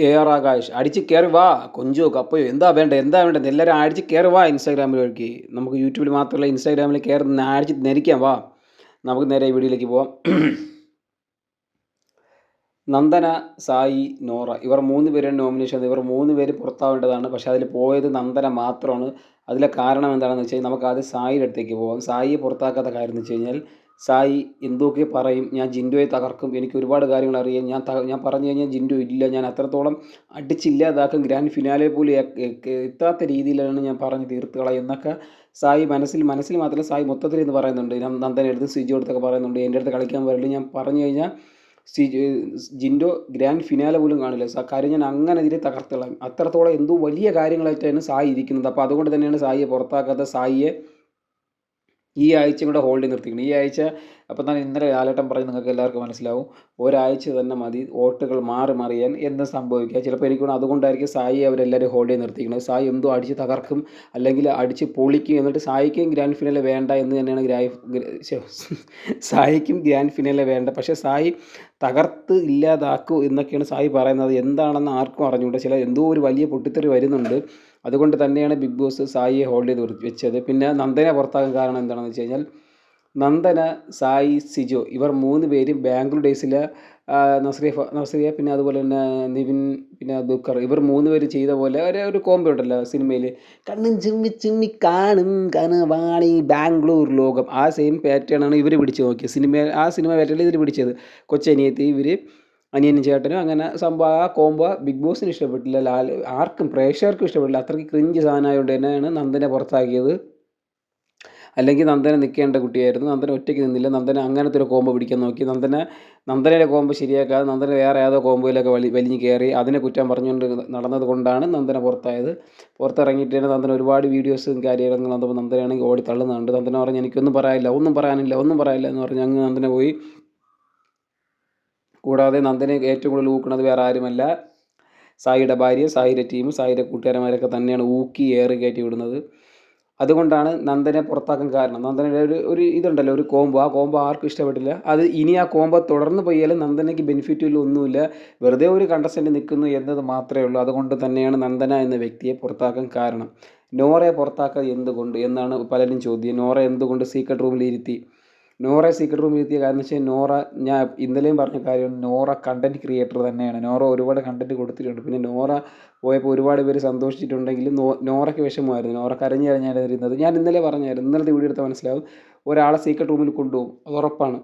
AR Akash അടിച്ച് കേറി വാ. കൊഞ്ചോ കപ്പയോ എന്താ വേണ്ടത് എല്ലാവരും അടിച്ച് കേറി വാ ഇൻസ്റ്റാഗ്രാമിലേക്ക്. നമുക്ക് യൂട്യൂബിൽ മാത്രമല്ല ഇൻസ്റ്റാഗ്രാമിൽ കേറി അടിച്ച് നെരിക്കാം വാ. നമുക്ക് നേരെ വീഡിയോയിലേക്ക് പോവാം. നന്ദന, സായി, നോറ ഇവർ 3 പേരാണ് നോമിനേഷൻ. ഇവർ 3 പേര് പുറത്താവേണ്ടതാണ്. പക്ഷേ അതിൽ പോയത് നന്ദന മാത്രമാണ്. അതിലെ കാരണം എന്താണെന്ന് വെച്ച് കഴിഞ്ഞാൽ നമുക്ക് ആദ്യം സായിയുടെ അടുത്തേക്ക് പോകാം. സായിയെ പുറത്താക്കാത്ത കാര്യം എന്ന് വെച്ച് കഴിഞ്ഞാൽ സായി എന്തൊക്കെ പറയും, ഞാൻ ജിൻഡോയെ തകർക്കും, എനിക്ക് ഒരുപാട് കാര്യങ്ങൾ അറിയാം, ഞാൻ പറഞ്ഞു കഴിഞ്ഞാൽ ജിൻഡോ ഇല്ല, ഞാൻ അത്രത്തോളം അടിച്ചില്ലാതാക്കും, ഗ്രാൻഡ് ഫിനാലെ പോലും എത്താത്ത രീതിയിലാണ് ഞാൻ പറഞ്ഞ് തീർത്ത് കളയും എന്നൊക്കെ സായി മനസ്സിൽ മാത്രമല്ല സായി മൊത്തത്തിൽ എന്ന് പറയുന്നുണ്ട്. നന്ദന എടുത്ത് സിജു അടുത്തൊക്കെ പറയുന്നുണ്ട്, എൻ്റെ അടുത്ത് കളിക്കാൻ വരില്ല, ഞാൻ പറഞ്ഞു കഴിഞ്ഞാൽ ജിൻഡോ ഗ്രാൻഡ് ഫിനാലെ പോലും കാണില്ല, കാര്യം ഞാൻ അങ്ങനെ ഇതിൽ തകർത്തുകളയും, അത്രത്തോളം എന്തോ വലിയ കാര്യങ്ങളായിട്ടാണ് സായി ഇരിക്കുന്നത്. അപ്പോൾ അതുകൊണ്ട് തന്നെയാണ് സായിയെ പുറത്താക്കാത്ത. സായിയെ ഈ ആഴ്ചയും കൂടെ ഹോൾഡ് നിർത്തിക്കണം. ഈ ആഴ്ച അപ്പോൾ തന്നെ ഇന്നലെ ലാലേട്ടൻ പറഞ്ഞ് നിങ്ങൾക്ക് എല്ലാവർക്കും മനസ്സിലാവും, ഒരാഴ്ച തന്നെ മതി വോട്ടുകൾ മറിയാൻ എന്ത് സംഭവിക്കുക. ചിലപ്പോൾ എനിക്ക് അതുകൊണ്ടായിരിക്കും സായി അവരെല്ലാവരും ഹോൾഡ് ചെയ്ത് നിർത്തിക്കുന്നത്. സായി എന്തോ അടിച്ച് തകർക്കും അല്ലെങ്കിൽ അടിച്ച് പൊളിക്കും, എന്നിട്ട് സായിക്കും ഗ്രാൻഡ് ഫിനാലെ വേണ്ട എന്ന് തന്നെയാണ് സായിക്കും ഗ്രാൻഡ് ഫിനാലെ വേണ്ട. പക്ഷേ സായി തകർത്ത് ഇല്ലാതാക്കൂ എന്നൊക്കെയാണ് സായി പറയുന്നത്. എന്താണെന്ന് ആർക്കും അറിഞ്ഞുകൂടാ. എന്തോ ഒരു വലിയ പൊട്ടിത്തെറി വരുന്നുണ്ട്. അതുകൊണ്ട് തന്നെയാണ് ബിഗ് ബോസ് സായിയെ ഹോൾഡ് ചെയ്ത് വെച്ചത്. പിന്നെ നന്ദനെ പുറത്താക്കാൻ കാരണം എന്താണെന്ന് വെച്ച് കഴിഞ്ഞാൽ നന്ദന, സായി, സിജോ ഇവർ 3 പേരും ബാംഗ്ലൂർ ഡേയ്സിലെ നസ്രിയ പിന്നെ അതുപോലെ തന്നെ നിവിൻ പിന്നെ ദുൽഖർ ഇവർ 3 പേര് ചെയ്ത പോലെ ഒരു കോംബോ ഉണ്ടല്ലോ സിനിമയിൽ, കണ്ണും ചിമ്മി ചിമ്മി കാണും കനവാണി ബാംഗ്ലൂർ ലോകം. ആ സെയിം പാറ്റേൺ ആണ് ഇവർ പിടിച്ച് നോക്കിയത്. ആ സിനിമ പാറ്റേണിൽ ഇവർ പിടിച്ചത്. കൊച്ചനിയത്തി ഇവർ അനിയനും ചേട്ടനും അങ്ങനെ സംഭവം. ആ കോംബോ ബിഗ് ബോസിന് ഇഷ്ടപ്പെട്ടില്ല, ആർക്കും പ്രേക്ഷകർക്കും ഇഷ്ടപ്പെട്ടില്ല. അത്രയ്ക്ക് ക്രിഞ്ച് സാധനമായതുകൊണ്ട് തന്നെയാണ് നന്ദനെ പുറത്താക്കിയത്. അല്ലെങ്കിൽ നന്ദന നിൽക്കേണ്ട കുട്ടിയായിരുന്നു. നന്ദന ഒറ്റയ്ക്ക് നിന്നില്ല. നന്ദന അങ്ങനത്തെ ഒരു കോംബോ പിടിക്കാൻ നോക്കി. നന്ദനയുടെ കോംബോ ശരിയാക്കാതെ നന്ദന വേറെ ഏതോ കോംബോയിലൊക്കെ വലിഞ്ഞ് കയറി അതിനെ കുറ്റം പറഞ്ഞുകൊണ്ട് നടന്നത് കൊണ്ടാണ് നന്ദന പുറത്തായത്. പുറത്തിറങ്ങിയിട്ട് തന്നെ നന്ദന ഒരുപാട് വീഡിയോസും കാര്യങ്ങളും വന്നപ്പോൾ നന്ദനയാണെങ്കിൽ ഓടി തള്ളുന്നുണ്ട്. നന്ദന പറഞ്ഞ് എനിക്കൊന്നും പറയാനില്ല എന്ന് പറഞ്ഞ് അങ്ങ് നന്ദന പോയി. കൂടാതെ നന്ദനെ ഏറ്റവും കൂടുതൽ ഊക്കുന്നത് വേറെ ആരുമല്ല, സായിയുടെ ഭാര്യ, സായിയുടെ ടീം, സായിയുടെ കൂട്ടുകാരന്മാരൊക്കെ തന്നെയാണ് ഊക്കി ഏറ് കയറ്റി വിടുന്നത്. അതുകൊണ്ടാണ് നന്ദനെ പുറത്താക്കാൻ കാരണം. നന്ദനയുടെ ഒരു ഇതുണ്ടല്ലോ, ഒരു കോംബോ, ആ കോംബോ ആർക്കും ഇഷ്ടപ്പെട്ടില്ല. ഇനി ആ കോംബോ തുടർന്ന് പോയാലും നന്ദനയ്ക്ക് ബെനിഫിറ്റില്ല, ഒന്നുമില്ല, വെറുതെ ഒരു കണ്ടസ്റ്റൻ്റ് നിൽക്കുന്നു എന്നത് മാത്രമേ ഉള്ളൂ. അതുകൊണ്ട് തന്നെയാണ് നന്ദന എന്ന വ്യക്തിയെ പുറത്താക്കാൻ കാരണം. നോറയെ പുറത്താക്കാൻ എന്തുകൊണ്ട് എന്നാണ് പലരും ചോദ്യം. നോറ എന്തുകൊണ്ട് സീക്രട്ട് റൂമിൽ ഇരുത്തി? നോറയെ സീക്രട്ട് റൂമിൽ ഇരുത്തിയ കാരണം വെച്ചാൽ നോറ, ഞാൻ ഇന്നലെയും പറഞ്ഞ കാര്യം, നോറ കണ്ടൻറ് ക്രിയേറ്റർ തന്നെയാണ്. നോറ ഒരുപാട് കണ്ടൻറ് കൊടുത്തിട്ടുണ്ട്. പിന്നെ നോറ പോയപ്പോൾ ഒരുപാട് പേര് സന്തോഷിച്ചിട്ടുണ്ടെങ്കിലും നോറയ്ക്ക് വിഷമമായിരുന്നു. നോറ കരഞ്ഞാണ് ഇരുന്നത്. ഞാൻ ഇന്നലെ പറഞ്ഞായിരുന്നു, ഇന്നലത്തെ വീഡിയോ എടുത്താൽ മനസ്സിലാവും, ഒരാളെ സീക്രട്ട് റൂമിൽ കൊണ്ടുപോകും, അത് ഉറപ്പാണ്.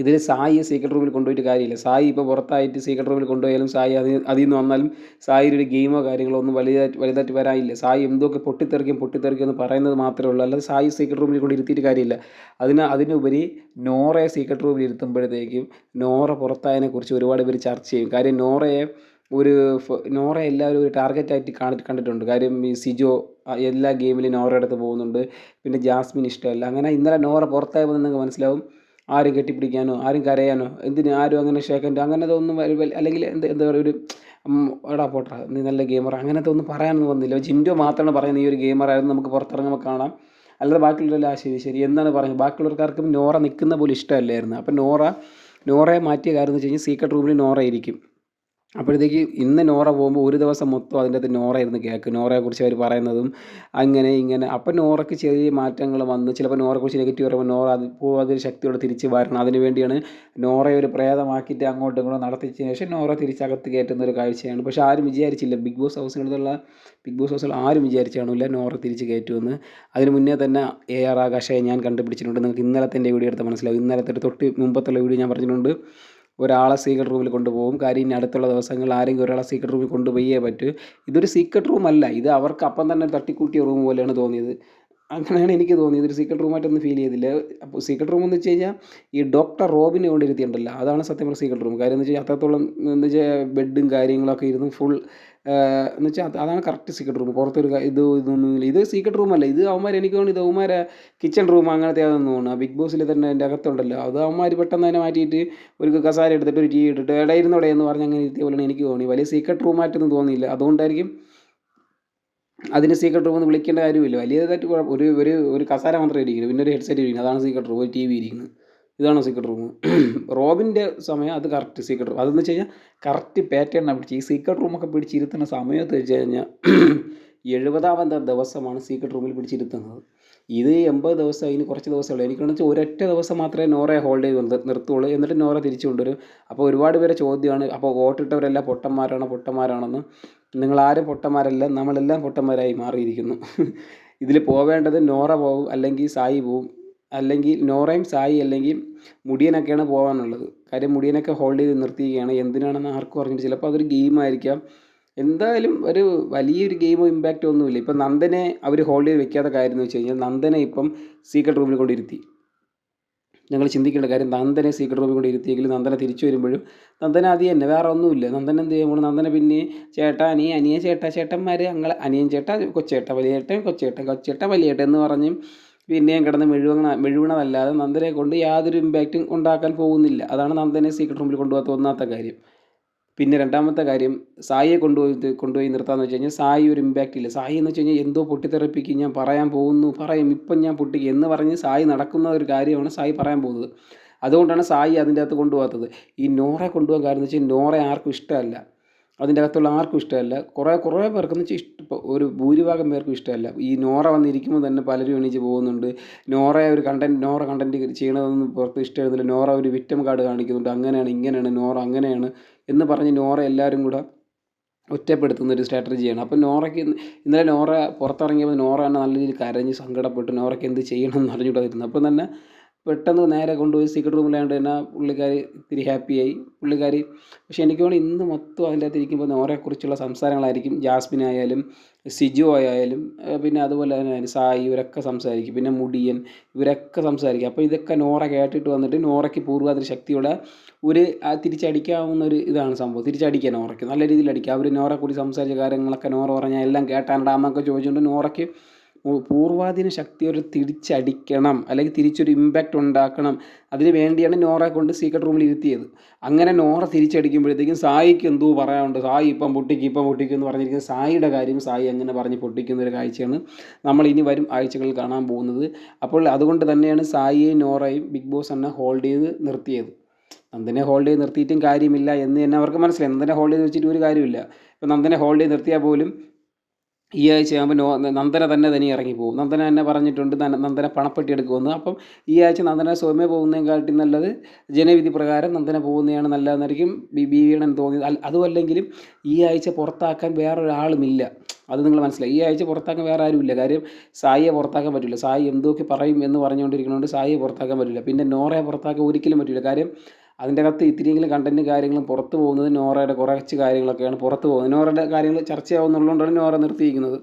ഇതിൽ സായി സീക്രട്ട് റൂമിൽ കൊണ്ടുപോയിട്ട് കാര്യമില്ല. സായി ഇപ്പോൾ പുറത്തായിട്ട് സീക്രട്ട് റൂമിൽ കൊണ്ടുപോയാലും സായി അതിൽ നിന്ന് വന്നാലും സായിയുടെ ഒരു ഗെയിമോ കാര്യങ്ങളോ ഒന്നും വലുതായിട്ട് വരാനില്ല. സായി എന്തൊക്കെ പൊട്ടിത്തെറിക്കും എന്ന് പറയുന്നത് മാത്രമേ ഉള്ളൂ. അല്ലാതെ സായി സീക്രട്ട് റൂമിൽ കൊണ്ട് ഇരുത്തിയിട്ട് കാര്യമില്ല. അതിനുപരി നോറയെ സീക്രട്ട് റൂമിൽ ഇരുത്തുമ്പോഴത്തേക്കും നോറ പുറത്തായതിനെക്കുറിച്ച് ഒരുപാട് പേര് ചർച്ച ചെയ്യും. കാര്യം നോറ എല്ലാവരും ഒരു ടാർഗറ്റായിട്ട് കണ്ടിട്ടുണ്ട്. കാര്യം ഈ സിജോ എല്ലാ ഗെയിമിലും നോറയുടെ അടുത്ത് പോകുന്നുണ്ട്. പിന്നെ ജാസ്മിൻ ഇഷ്ടമല്ല. അങ്ങനെ ഇന്നലെ നോറ പുറത്തായപ്പോൾ നിങ്ങൾക്ക് മനസ്സിലാവും, ആരും കെട്ടിപ്പിടിക്കാനോ ആരും കരയാനോ ആരും അങ്ങനെ ഷേക്കൻഡ് അങ്ങനത്തെ ഒന്നും അല്ലെങ്കിൽ എന്താ പറയുക, ഒരു എടാ പോട്ടാ നീ നല്ല ഗെയിമർ അങ്ങനത്തെ ഒന്നും പറയാനൊന്നും വന്നില്ല. ജിൻഡോ മാത്രമാണ് പറയുന്നത് ഈ ഒരു ഗെയിമറായിരുന്നു, നമുക്ക് പുറത്തിറങ്ങുമ്പോൾ കാണാം, അല്ലാതെ ബാക്കിയുള്ളവരെല്ലാം ശരി എന്നാണ് പറയുന്നത്. ബാക്കിയുള്ളവർക്കാർക്കും നോറ നിൽക്കുന്ന പോലും ഇഷ്ടമല്ലായിരുന്നു. അപ്പം നോറയെ മാറ്റിയ കാര്യം എന്ന് വെച്ച് കഴിഞ്ഞാൽ സീക്രട്ട് റൂമിൽ നോറ ഇരിക്കും. അപ്പോഴത്തേക്ക് ഇന്ന് നോറ പോകുമ്പോൾ ഒരു ദിവസം മൊത്തം അതിൻ്റെ അകത്ത് നോറ ഇരുന്ന് കേൾക്കും, നോറയെക്കുറിച്ച് അവർ പറയുന്നതും അങ്ങനെ ഇങ്ങനെ. അപ്പം നോറയ്ക്ക് ചെറിയ മാറ്റങ്ങൾ വന്ന് ചിലപ്പോൾ നോറയെക്കുറിച്ച് നെഗറ്റീവ് പറയുമ്പോൾ നോറ അതിൽ ശക്തിയോടെ തിരിച്ച് വരണം. അതിന് വേണ്ടിയാണ് നോറയെ ഒരു പ്രേതമാക്കിയിട്ട് അങ്ങോട്ടും ഇങ്ങോട്ടും നടത്തിയതിന് ശേഷം നോറ തിരിച്ചകത്ത് കയറ്റുന്ന ഒരു കാഴ്ചയാണ്. പക്ഷേ ആരും വിചാരിച്ചില്ല, ബിഗ് ബോസ് ഹൗസിൽ ആരും വിചാരിച്ചു കാണില്ല നോറ തിരിച്ച് കയറ്റുമെന്ന്. അതിന് മുന്നേ തന്നെ AR ആകാശയെ ഞാൻ കണ്ടുപിടിച്ചിട്ടുണ്ട്. നിങ്ങൾക്ക് ഇന്നലത്തെ എൻ്റെ വീഡിയോ എടുത്ത് മനസ്സിലാവും. ഇന്നലത്തെ തൊട്ട് മുമ്പത്തുള്ള വീഡിയോ ഞാൻ പറഞ്ഞിട്ടുണ്ട്, ഒരാളെ സീക്രട്ട് റൂമിൽ കൊണ്ടുപോകും. കാര്യം ഇനി അടുത്തുള്ള ദിവസങ്ങളിൽ ആരെങ്കിലും ഒരാളെ സീക്രട്ട് റൂമിൽ കൊണ്ടുപോയേ പറ്റൂ. ഇതൊരു സീക്രട്ട് റൂം അല്ല, ഇത് അവർക്ക് അപ്പം തന്നെ തട്ടിക്കൂട്ടിയ റൂം പോലെയാണ് തോന്നിയത്. അങ്ങനെയാണ് എനിക്ക് തോന്നിയത്. ഒരു സീക്രട്ട് റൂമായിട്ടൊന്നും ഫീൽ ചെയ്തില്ല. അപ്പോൾ സീക്രട്ട് റൂം എന്ന് വെച്ച് കഴിഞ്ഞാൽ ഈ ഡോക്ടർ റോബിനെ കൊണ്ടിരുത്തിയിട്ടുണ്ടല്ലോ, അതാണ് സത്യം പറഞ്ഞ സീക്രട്ട് റൂം. കാര്യം എന്ന് വെച്ചാൽ അത്രത്തോളം എന്ന് വെച്ചാൽ ബെഡും കാര്യങ്ങളൊക്കെ ഇരുന്ന് ഫുൾ എന്ന് വെച്ചാൽ അതാണ് കറക്റ്റ് സീക്രട്ട് റൂം. പുറത്തൊരു ഇതൊന്നുമില്ല. ഇത് സീക്രട്ട് റൂമല്ല, ഇത് അവന്മാർ എനിക്ക് തോന്നുന്നു ഇത് അവന്മാരെ കിച്ചൺ റൂം അങ്ങനത്തെ അതൊന്നും തോന്നുന്നു. ബിഗ് ബോസിൽ തന്നെ എൻ്റെ അകത്തുണ്ടല്ലോ, അത് അവന്മാർ പെട്ടെന്ന് തന്നെ മാറ്റിയിട്ട് ഒരു കസാര എടുത്തിട്ട് ഒരു TV ഇട്ടിട്ട് ഇടയിരുന്നോടെ എന്ന് പറഞ്ഞ് അങ്ങനെ ഇരുത്തിയ പോലെയാണ് എനിക്ക് തോന്നി. വലിയ സീക്രട്ട് റൂമായിട്ടൊന്നും തോന്നിയില്ല. അതുകൊണ്ടായിരിക്കും അതിന് സീക്രട്ട് റൂം എന്ന് വിളിക്കേണ്ട കാര്യമില്ല. വലിയതായിട്ട് ഒരു കസാര മാത്രമേ ഇരിക്കുന്നു, പിന്നെ ഒരു ഹെഡ്സെറ്റ് ഇരിക്കുന്നു, അതാണ് സീക്രട്ട് റൂം. ഒരു TV ഇരിക്കുന്നത്, ഇതാണോ സീക്രട്ട് റൂം? റോബിൻ്റെ സമയം അത് കറക്റ്റ് സീക്രട്ട് റൂം. അതെന്ന് വെച്ച് കഴിഞ്ഞാൽ കറക്റ്റ് പാറ്റേണിനാണ് പിടിച്ച് ഈ സീക്രട്ട് റൂമൊക്കെ പിടിച്ചിരുത്തുന്ന സമയത്ത് വെച്ച് കഴിഞ്ഞാൽ 70ാമത്തെ ദിവസമാണ് സീക്രട്ട് റൂമിൽ പിടിച്ചിരുത്തുന്നത്. ഇത് 80 ദിവസം അതിന് കുറച്ച് ദിവസമേ ഉള്ളൂ. എനിക്കാണെന്ന് വെച്ചാൽ ഒരൊറ്റ ദിവസം മാത്രമേ നോറയെ ഹോൾഡ് ചെയ്ത് നിർത്തുള്ളൂ. എന്നിട്ട് നോറ തിരിച്ചു കൊണ്ടുവരും. അപ്പോൾ ഒരുപാട് പേരെ ചോദ്യമാണ്, അപ്പോൾ വോട്ടിട്ടവരെല്ലാം പൊട്ടന്മാരാണെന്ന്. നിങ്ങളാരും പൊട്ടന്മാരല്ല, നമ്മളെല്ലാം പൊട്ടന്മാരായി മാറിയിരിക്കുന്നു. ഇതിൽ പോവേണ്ടത് നോറ പോവും, അല്ലെങ്കിൽ സായി പോവും, അല്ലെങ്കിൽ നോറയും സായി അല്ലെങ്കിൽ മുടിയനൊക്കെയാണ് പോകാനുള്ളത്. കാര്യം മുടിയനൊക്കെ ഹോൾഡ് ചെയ്ത് നിർത്തിയിരിക്കുകയാണ്. എന്തിനാണെന്ന് ആർക്കും അറിഞ്ഞിട്ട്. ചിലപ്പോൾ അതൊരു ഗെയിമായിരിക്കാം. എന്തായാലും ഒരു വലിയൊരു ഗെയിമോ ഇമ്പാക്റ്റോ ഒന്നുമില്ല. ഇപ്പം നന്ദനെ അവർ ഹോൾഡ് ചെയ്ത് വെക്കാത്ത കാര്യം എന്ന് വെച്ച് കഴിഞ്ഞാൽ നന്ദനെ ഇപ്പം സീക്രട്ട് റൂമിൽ കൊണ്ടിരുത്തി. ഞങ്ങൾ ചിന്തിക്കേണ്ട കാര്യം, നന്ദനെ സീക്രട്ട് റൂമിൽ കൊണ്ട് ഇരുത്തിയെങ്കിൽ നന്ദനെ തിരിച്ചു വരുമ്പോഴും നന്ദന അത് തന്നെ, വേറെ ഒന്നുമില്ല. നന്ദൻ എന്ത് ചെയ്യുമ്പോൾ നന്ദന പിന്നെ ചേട്ടാ അനിയൻ ചേട്ടാ ചേട്ടന്മാർ അനിയൻ ചേട്ടാ കൊച്ചേട്ട വലിയേട്ടൻ കൊച്ചേട്ട വലിയേട്ടൻ എന്ന് പറഞ്ഞ് പിന്നെയും കിടന്ന് മെഴുകണതല്ലാതെ നന്ദനെ കൊണ്ട് യാതൊരു ഇമ്പാക്റ്റും ഉണ്ടാക്കാൻ പോകുന്നില്ല. അതാണ് നന്ദനെ സീക്രട്ട് റൂമിൽ കൊണ്ടുപോകാത്ത ഒന്നാമത്തെ കാര്യം. പിന്നെ രണ്ടാമത്തെ കാര്യം, സായിയെ കൊണ്ടുപോയി നിർത്താമെന്ന് വെച്ച് കഴിഞ്ഞാൽ സായി ഒരു ഇമ്പാക്റ്റ് ഇല്ല. സായി എന്ന് വെച്ച് കഴിഞ്ഞാൽ എന്തോ പൊട്ടിത്തെറിപ്പിക്കും, ഞാൻ പറയാൻ പോകുന്നു, പറയും ഇപ്പം ഞാൻ പൊട്ടിക്കും എന്ന് പറഞ്ഞ് സായി നടക്കുന്ന ഒരു കാര്യമാണ് സായി പറയാൻ പോകുന്നത്. അതുകൊണ്ടാണ് സായി അതിൻ്റെ അകത്ത് കൊണ്ടുപോകാത്തത്. ഈ നോറയെ കൊണ്ടുപോകാൻ കാര്യം എന്ന് വെച്ചാൽ നോറ ആർക്കും ഇഷ്ടമല്ല. അതിൻ്റെ അകത്തുള്ള ആർക്കും ഇഷ്ടമല്ല. കുറേ പേർക്കെന്ന് വെച്ചാൽ ഒരു ഭൂരിഭാഗം പേർക്കും ഇഷ്ടമല്ല. ഈ നോറ വന്നിരിക്കുമ്പോൾ തന്നെ പലരും എണീച്ച് പോകുന്നുണ്ട്. നോറ കണ്ടൻറ്റ് ചെയ്യണതൊന്നും പുറത്ത് ഇഷ്ടമായിരുന്നില്ല. നോറ ഒരു വിക്ടിം കാർഡ് കാണിക്കുന്നുണ്ട്. അങ്ങനെയാണ് ഇങ്ങനെയാണ് നോറ അങ്ങനെയാണ് എന്ന് പറഞ്ഞ് നോറ എല്ലാവരും കൂടെ ഒറ്റപ്പെടുത്തുന്ന ഒരു സ്ട്രാറ്റജിയാണ്. അപ്പം ഇന്നലെ നോറ പുറത്തിറങ്ങിയപ്പോൾ നോറ തന്നെ നല്ല രീതിയിൽ കരഞ്ഞ് സങ്കടപ്പെട്ട് നോറയ്ക്ക് എന്ത് ചെയ്യണം എന്ന് അറിഞ്ഞുകൂടായിരുന്നു. അപ്പം തന്നെ പെട്ടെന്ന് നേരെ കൊണ്ടുപോയി സീക്രട്ട് റൂമിലായതുകൊണ്ട് തന്നെ പുള്ളിക്കാരി ഇത്തിരി ഹാപ്പിയായി പുള്ളിക്കാരി. പക്ഷേ എനിക്ക് തോന്നുന്നു ഇന്ന് മൊത്തം അതിൻ്റെ അകത്ത് ഇരിക്കുമ്പോൾ നോറയെക്കുറിച്ചുള്ള സംസാരങ്ങളായിരിക്കും. ജാസ്മിൻ ആയാലും സിജു ആയാലും പിന്നെ അതുപോലെ തന്നെ സായി, ഇവരൊക്കെ സംസാരിക്കും. പിന്നെ മുടിയൻ, ഇവരൊക്കെ സംസാരിക്കും. അപ്പോൾ ഇതൊക്കെ നോറ കേട്ടിട്ട് വന്നിട്ട് നോറയ്ക്ക് പൂർവാധിക ശക്തിയുടെ ഒരു തിരിച്ചടിക്കാവുന്ന ഒരു ഇതാണ് സംഭവം. തിരിച്ചടിക്കുക നോറയ്ക്ക് നല്ല രീതിയിൽ അടിക്കുക. അവർ നോറ കൂടി സംസാരിച്ച കാര്യങ്ങളൊക്കെ നോറ പറഞ്ഞാൽ എല്ലാം കേട്ടാണ്ടാന്നൊക്കെ ചോദിച്ചുകൊണ്ട് നോറയ്ക്ക് പൂർവാധീന ശക്തി ഒരു തിരിച്ചടിക്കണം, അല്ലെങ്കിൽ തിരിച്ചൊരു ഇമ്പാക്റ്റ് ഉണ്ടാക്കണം. അതിന് വേണ്ടിയാണ് നോറയെ കൊണ്ട് സീക്രട്ട് റൂമിൽ ഇരുത്തിയത്. അങ്ങനെ നോറ തിരിച്ചടിക്കുമ്പോഴത്തേക്കും സായിക്ക് എന്തോ പറയാനുണ്ട്. സായി ഇപ്പം പൊട്ടിക്കും എന്ന് പറഞ്ഞിരിക്കുന്നത് സായിയുടെ കാര്യം സായി അങ്ങനെ പറഞ്ഞ് പൊട്ടിക്കുന്ന ഒരു കാഴ്ചയാണ് നമ്മൾ ഇനി വരും ആഴ്ചകളിൽ കാണാൻ പോകുന്നത്. അപ്പോൾ അതുകൊണ്ട് തന്നെയാണ് സായിയെയും നോറയും ബിഗ് ബോസ് തന്നെ ഹോൾഡ് ചെയ്ത് നിർത്തിയത്. നന്ദനെ ഹോൾഡ് ചെയ്ത് നിർത്തിയിട്ടും കാര്യമില്ല എന്ന് തന്നെ അവർക്ക് മനസ്സിലായി. നന്ദനെ ഹോൾഡ് ചെയ്ത് വെച്ചിട്ട് ഒരു കാര്യമില്ല. ഇപ്പം നന്ദനെ ഹോൾഡ് ചെയ്ത് നിർത്തിയാൽ പോലും ഈ ആഴ്ചയാകുമ്പോൾ നന്ദന തന്നെ ഇറങ്ങിപ്പോകും. നന്ദന തന്നെ പറഞ്ഞിട്ടുണ്ട് നന്ദന പണപ്പെട്ടി എടുക്കുമെന്ന്. അപ്പം ഈ ആഴ്ച നന്ദന സ്വയമേ പോകുന്നതിനെക്കാട്ടി നല്ലത് ജനവിധി പ്രകാരം നന്ദന പോകുന്നതാണ് നല്ലതെന്നായിരിക്കും ബിവിയുടെ തോന്നിയത്. അതുമല്ലെങ്കിലും ഈ ആഴ്ച പുറത്താക്കാൻ വേറൊരാളുമില്ല. അത് നിങ്ങൾ മനസ്സിലായി. ഈ ആഴ്ച പുറത്താക്കാൻ വേറെ ആരുമില്ല. കാര്യം സായിയെ പുറത്താക്കാൻ പറ്റില്ല. സായി എന്തൊക്കെ പറയും എന്ന് പറഞ്ഞുകൊണ്ടിരിക്കുന്നതുകൊണ്ട് സായിയെ പുറത്താക്കാൻ പറ്റില്ല. പിന്നെ നോറയെ പുറത്താക്കാൻ ഒരിക്കലും പറ്റില്ല. കാര്യം അതിൻ്റെ അകത്ത് ഇത്തിരിയെങ്കിലും കണ്ടൻറ്റ് കാര്യങ്ങളും പുറത്ത് പോകുന്നത് നോറയുടെ കുറച്ച് കാര്യങ്ങളൊക്കെയാണ് പുറത്ത് പോകുന്നത്. നോറയുടെ കാര്യങ്ങൾ ചർച്ചയാവുന്നുള്ളതുകൊണ്ടാണ് നോറ നിർത്തിയിരിക്കുന്നത്.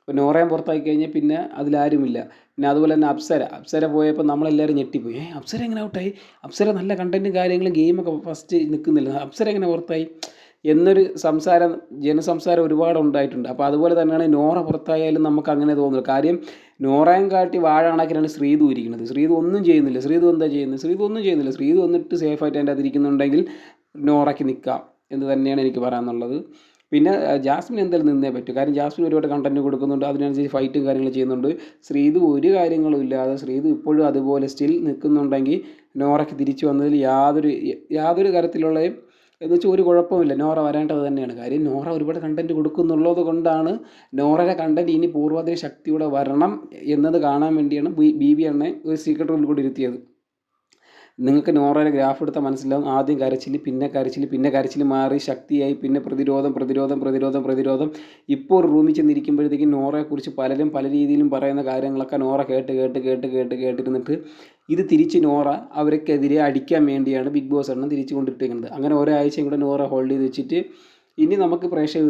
അപ്പോൾ നോറയും പുറത്താക്കി കഴിഞ്ഞാൽ പിന്നെ അതിലാരുമില്ല. പിന്നെ അതുപോലെ തന്നെ അപ്സര പോയപ്പോൾ നമ്മളെല്ലാവരും ഞെട്ടിപ്പോയി. അപ്സര എങ്ങനെ ഔട്ടായി? അപ്സര നല്ല കണ്ടൻറ്റും കാര്യങ്ങളും ഗെയിമൊക്കെ ഫസ്റ്റ് നിൽക്കുന്നില്ല, അപ്സര എങ്ങനെ പുറത്തായി എന്നൊരു ജനസംസാരം ഒരുപാട് ഉണ്ടായിട്ടുണ്ട്. അപ്പോൾ അതുപോലെ തന്നെയാണ് നോറ പുറത്തായാലും നമുക്ക് അങ്ങനെ തോന്നുന്നത്. കാര്യം നോറയും കാട്ടി വാഴ കണക്കിനാണ് ശ്രീതു ഇരിക്കുന്നത്. ശ്രീതു ഒന്നും ചെയ്യുന്നില്ല. ശ്രീതു എന്താ ചെയ്യുന്നത്? ശ്രീതു ഒന്നും ചെയ്യുന്നില്ല. ശ്രീതു വന്നിട്ട് സേഫായിട്ട് അതിൻ്റെ അകത്ത് ഇരിക്കുന്നുണ്ടെങ്കിൽ നോറയ്ക്ക് നിൽക്കാം എന്ന് തന്നെയാണ് എനിക്ക് പറയാനുള്ളത്. പിന്നെ ജാസ്മിൻ എന്തായാലും നിന്നേ പറ്റൂ. കാര്യം ജാസ്മിൻ ഒരുപാട് കണ്ടൻറ്റ് കൊടുക്കുന്നുണ്ട്, അതിനനുസരിച്ച് ഫൈറ്റും കാര്യങ്ങൾ ചെയ്യുന്നുണ്ട്. ശ്രീതു ഒരു കാര്യങ്ങളും ഇല്ലാതെ ശ്രീതു ഇപ്പോഴും അതുപോലെ സ്റ്റിൽ നിൽക്കുന്നുണ്ടെങ്കിൽ നോറയ്ക്ക് തിരിച്ചു വന്നതിൽ യാതൊരു തരത്തിലുള്ള എന്ന് വെച്ചാൽ ഒരു കുഴപ്പമില്ല. നോറ വരേണ്ടത് തന്നെയാണ്. കാര്യം നോറ ഒരുപാട് കണ്ടൻറ്റ് കൊടുക്കുന്നുള്ളത് കൊണ്ടാണ് നോറയുടെ കണ്ടൻറ്റ് ഇനി പൂർവാധിക ശക്തിയോടെ വരണം എന്നത് കാണാൻ വേണ്ടിയാണ് ബി എണ്ണെ ഒരു സീക്രട്ട് റൂമിൽ കൂടി ഇരുത്തിയത്. നിങ്ങൾക്ക് നോറയുടെ ഗ്രാഫ് എടുത്താൽ മനസ്സിലാവും. ആദ്യം പിന്നെ കരച്ചിൽ മാറി ശക്തിയായി, പിന്നെ പ്രതിരോധം. ഇപ്പോൾ ഒരു റൂമിൽ ചെന്നിരിക്കുമ്പോഴത്തേക്കും നോറയെക്കുറിച്ച് പലരും പല രീതിയിലും പറയുന്ന കാര്യങ്ങളൊക്കെ നോറ കേട്ടിരുന്നിട്ട് ഇത് തിരിച്ച് നോറ അവർക്കെതിരെ അടിക്കാൻ വേണ്ടിയാണ് ബിഗ് ബോസ് എണ്ണം തിരിച്ചു കൊണ്ടിട്ടിരിക്കുന്നത്. അങ്ങനെ ഒരാഴ്ചയും കൂടെ നോറ ഹോൾഡ് ചെയ്ത് വെച്ചിട്ട് ഇനി നമുക്ക് പ്രേക്ഷക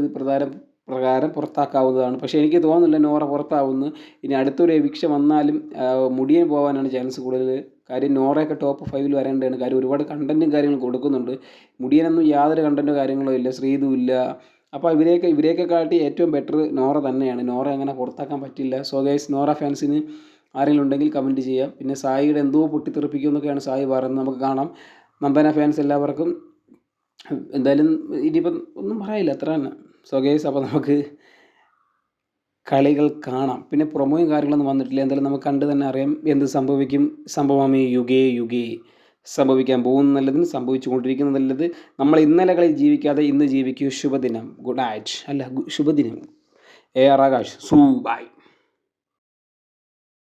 പ്രകാരം പുറത്താക്കാവുന്നതാണ്. പക്ഷേ എനിക്ക് തോന്നുന്നില്ല നോറ പുറത്താവുന്നു. ഇനി അടുത്തൊരു എവിക്ഷൻ വന്നാലും മുടിയൻ പോകാനാണ് ചാൻസ് കൂടുതൽ. കാര്യം നോറയൊക്കെ ടോപ്പ് 5 വരേണ്ടതാണ്. കാര്യം ഒരുപാട് കണ്ടൻറ്റും കാര്യങ്ങളും കൊടുക്കുന്നുണ്ട്. മുടിയനൊന്നും യാതൊരു കണ്ടൻറ്റോ കാര്യങ്ങളോ ഇല്ല, ശ്രീതു ഇല്ല. അപ്പോൾ ഇവരെയൊക്കെ കാട്ടി ഏറ്റവും ബെറ്റർ നോറ തന്നെയാണ്. നോറ അങ്ങനെ പുറത്താക്കാൻ പറ്റില്ല. സോ ഗൈസ്, നോറ ഫാൻസിന് ആരെങ്കിലും ഉണ്ടെങ്കിൽ കമൻറ്റ് ചെയ്യാം. പിന്നെ സായിയുടെ എന്തോ പൊട്ടിത്തെറിപ്പിക്കുമെന്നൊക്കെയാണ് സായി പറയുന്നത്, നമുക്ക് കാണാം. നന്ദന ഫാൻസ് എല്ലാവർക്കും എന്തായാലും ഇനിയിപ്പം ഒന്നും പറയില്ല, അത്ര തന്നെ. സോ ഗൈസ്, അപ്പോൾ നമുക്ക് കളികൾ കാണാം. പിന്നെ പ്രൊമോയും കാര്യങ്ങളൊന്നും വന്നിട്ടില്ല. എന്തായാലും നമുക്ക് കണ്ട് തന്നെ അറിയാം എന്ത് സംഭവിക്കും. സംഭവമേ യുഗേ. സംഭവിക്കാൻ പോകുന്ന നല്ലതും സംഭവിച്ചു കൊണ്ടിരിക്കുന്നത് നല്ലത്. നമ്മൾ ഇന്നലകളിൽ ജീവിക്കാതെ ഇന്ന് ജീവിക്കൂ. ശുഭദിനം. Good night. അല്ല, ശുഭദിനം. AR ആകാശ്. ബൈ.